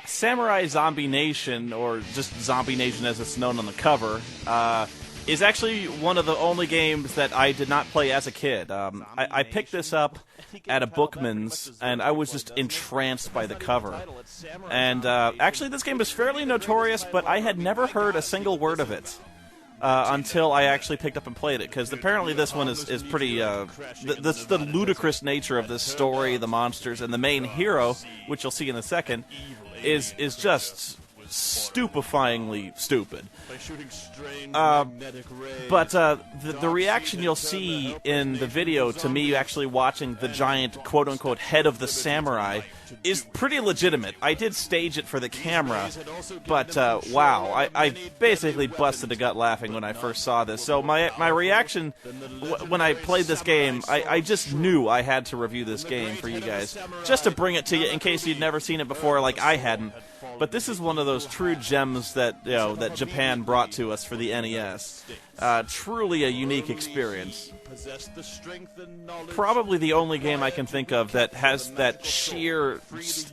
Samurai Zombie Nation, or just Zombie Nation as it's known on the cover, is actually one of the only games that I did not play as a kid. I picked this up at a Bookman's, and I was just entranced by the cover. And actually, this game is fairly notorious, but I had never heard a single word of it until I actually picked up and played it, because apparently this one is pretty... the ludicrous nature of this story, the monsters, and the main hero, which you'll see in a second, is just stupefyingly stupid. But the reaction you'll see in the video to me actually watching the giant quote-unquote head of the samurai is pretty legitimate. I did stage it for the camera, but wow, I basically busted a gut laughing when I first saw this. So my reaction when I played this game, I just knew I had to review this game for you guys, just to bring it to you in case you'd never seen it before like I hadn't. But this is one of those true gems that that Japan brought to us for the NES. Truly a unique experience. Probably the only game I can think of that has that sheer,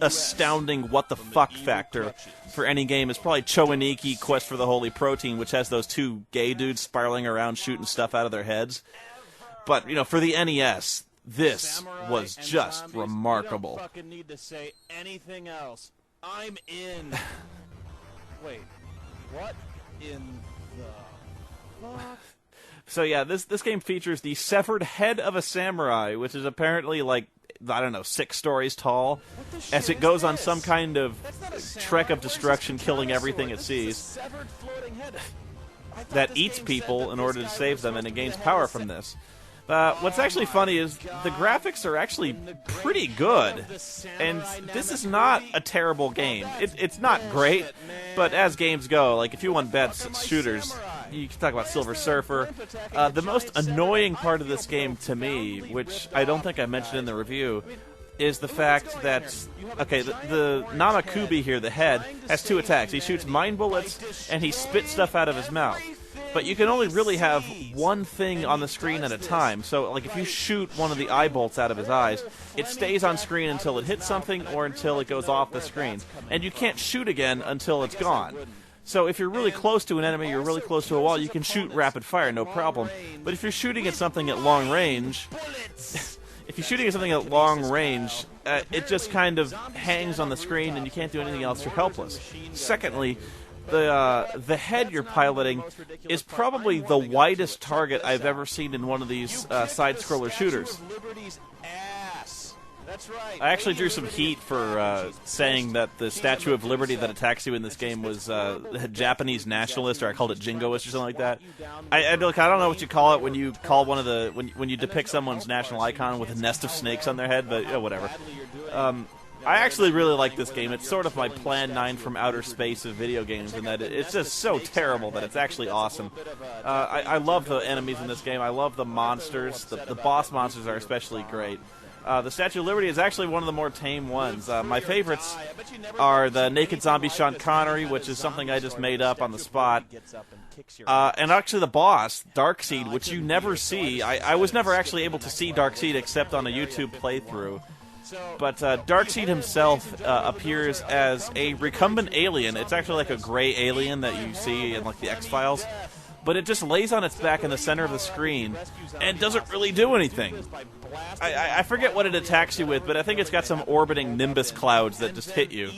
astounding what the fuck factor for any game is probably Chowaniki Quest for the Holy Protein, which has those two gay dudes spiraling around shooting stuff out of their heads. But for the NES, this was just remarkable. I'm in. Wait, what in the fuck? So yeah, this game features the severed head of a samurai, which is apparently like, I don't know, 6 stories tall, as it goes on some kind of trek of destruction, killing everything it sees, that eats people in order to save them, and it gains power from this. What's actually funny is the graphics are actually pretty good, and this is not a terrible game. It's not great, but as games go, like if you want bad shooters, you can talk about Silver Surfer. The most annoying part of this game to me, which I don't think I mentioned in the review, is the fact that, okay, the Namakubi here, the head, has 2 attacks. He shoots mind bullets, and he spits stuff out of his mouth. But you can only really have one thing on the screen at a time. So, like, if you shoot one of the eye bolts out of his eyes, it stays on screen until it hits something or until it goes off the screen. And you can't shoot again until it's gone. So if you're really close to an enemy, you're really close to a wall, you can shoot rapid fire, no problem. But if you're shooting at something at long range... If you're shooting at something at long range, it just kind of hangs on the screen and you can't do anything else. You're helpless. Secondly... The head you're piloting is probably the widest target I've ever seen in one of these side-scroller shooters. I actually drew some heat for saying that the Statue of Liberty that attacks you in this game was Japanese nationalist, or I called it jingoist or something like that. I don't know what you call it when you call one of the when you depict someone's national icon with a nest of snakes on their head, but whatever. I actually really like this game. It's sort of my Plan 9 from outer space of video games, in that it's just so terrible that it's actually awesome. I love the enemies in this game. I love the monsters. The boss monsters are especially great. The Statue of Liberty is actually one of the more tame ones. My favorites are the Naked Zombie Sean Connery, which is something I just made up on the spot. And actually the boss, Darkseid, which you never see. I was never actually able to see Darkseid except on a YouTube playthrough. But Darkseid himself appears as a recumbent alien. It's actually like a gray alien that you see in like the X-Files. But it just lays on its back in the center of the screen and doesn't really do anything. I forget what it attacks you with, but I think it's got some orbiting nimbus clouds that just hit you.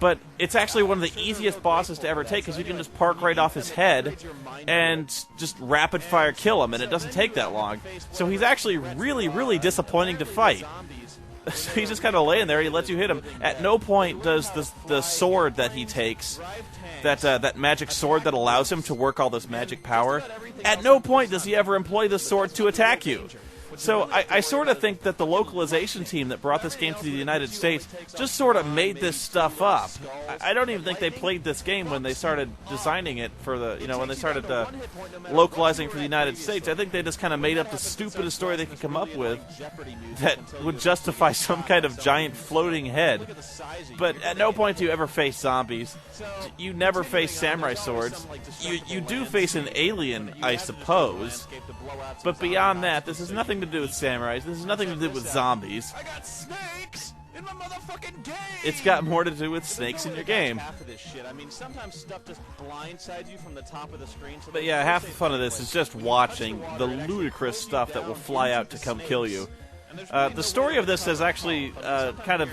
But it's actually one of the easiest bosses to ever take, because you can just park right off his head and just rapid-fire kill him, and it doesn't take that long. So he's actually really, really disappointing to fight. So he's just kind of laying there, he lets you hit him. At no point does the sword that he takes, that magic sword that allows him to work all this magic power, at no point does he ever employ the sword to attack you. So I sort of think that the localization team that brought this game to the United States just sort of made this stuff up. I don't even think they played this game when they started designing it for the, when they started localizing for the United States. I think they just kind of made up the stupidest story they could come up with that would justify some kind of giant floating head. But at no point do you ever face zombies. You never face samurai swords. You do face an alien, I suppose. But beyond that, this has nothing to do with samurais. This has nothing to do with zombies. I got snakes in my motherfucking game. It's got more to do with snakes in your game. Half of this shit. I mean, sometimes stuff just blindsides you from the top of the screen. So But yeah, half the fun of this is just watching the ludicrous stuff that will fly out to come kill you. The story of this is actually kind of...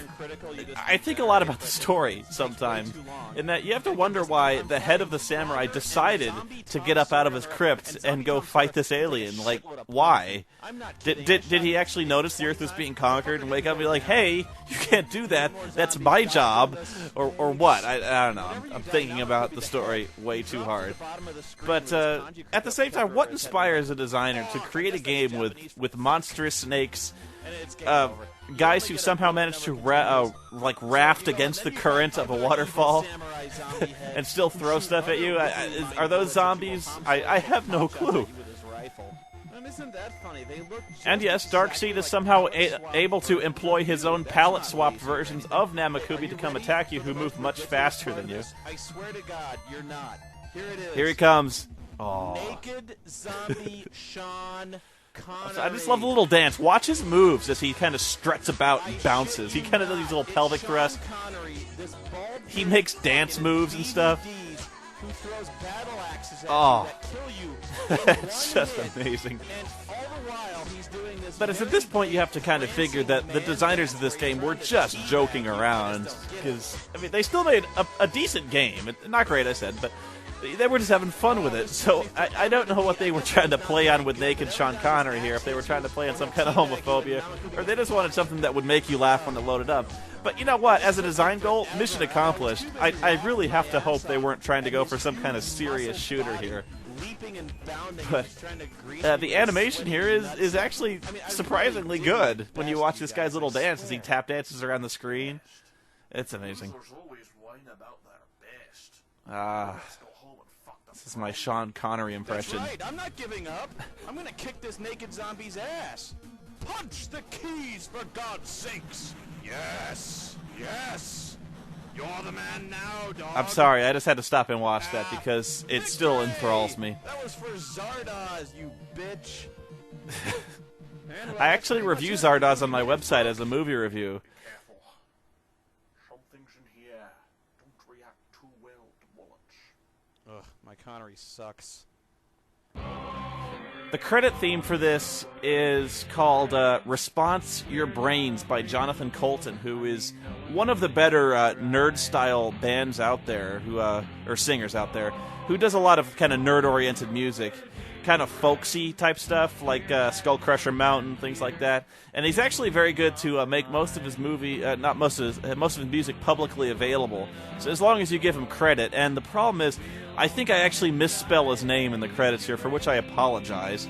I think a lot about the story sometimes, in that you have to wonder why the head of the samurai decided to get up out of his crypt and go fight this alien. Like, why? Did he actually notice the Earth was being conquered and wake up and be like, hey, you can't do that, that's my job, or what? I don't know. I'm thinking about the story way too hard. But at the same time, what inspires a designer to create a game with monstrous snakes, guys who somehow managed to raft against the current of a waterfall and still throw stuff at you? Are those zombies? I have no clue. And yes, Darkseid is somehow able to employ his own palette-swapped versions of Namakubi to come attack you, who move much faster than you. I swear to God, you're not. Here it is. Here he comes. Oh. Naked zombie Sean Connery. I just love the little dance. Watch his moves as he kind of struts about and bounces. He kind of does these little pelvic thrusts. He makes dance moves and stuff. Who throws battle axes at Oh. you that kill you. It's just amazing. And all the while he's doing this. But it's at this point you have to kind of figure that the designers of this game were just joking around. Because, I mean, they still made a decent game. Not great, I said, but they were just having fun with it. So I don't know what they were trying to play on with naked Sean Connery here. If they were trying to play on some kind of homophobia, or they just wanted something that would make you laugh when it loaded up. But you know what? As a design goal, mission accomplished. I really have to hope they weren't trying to go for some kind of serious shooter here. But the animation here is actually surprisingly good when you watch this guy's little dance as he tap dances around the screen. It's amazing. This is my Sean Connery impression. That's right. I'm not giving up. I'm gonna kick this naked zombie's ass. Punch the keys, for God's sakes. Yes. Yes. You're the man now, dog. I'm sorry, I just had to stop and watch that because it still enthralls me. That was for Zardoz, you bitch. I actually review Zardoz on my website as a movie review. Careful. Something's in here. Don't react too well to bullets. Ugh, my Connery sucks. The credit theme for this is called Response Your Brains by Jonathan Colton, who is one of the better nerd-style bands out there, or singers out there, who does a lot of kind of nerd-oriented music, kind of folksy type stuff, like Skull Crusher Mountain, things like that. And he's actually very good to make most of his most of his music publicly available. So as long as you give him credit. And the problem is, I think I actually misspell his name in the credits here, for which I apologize.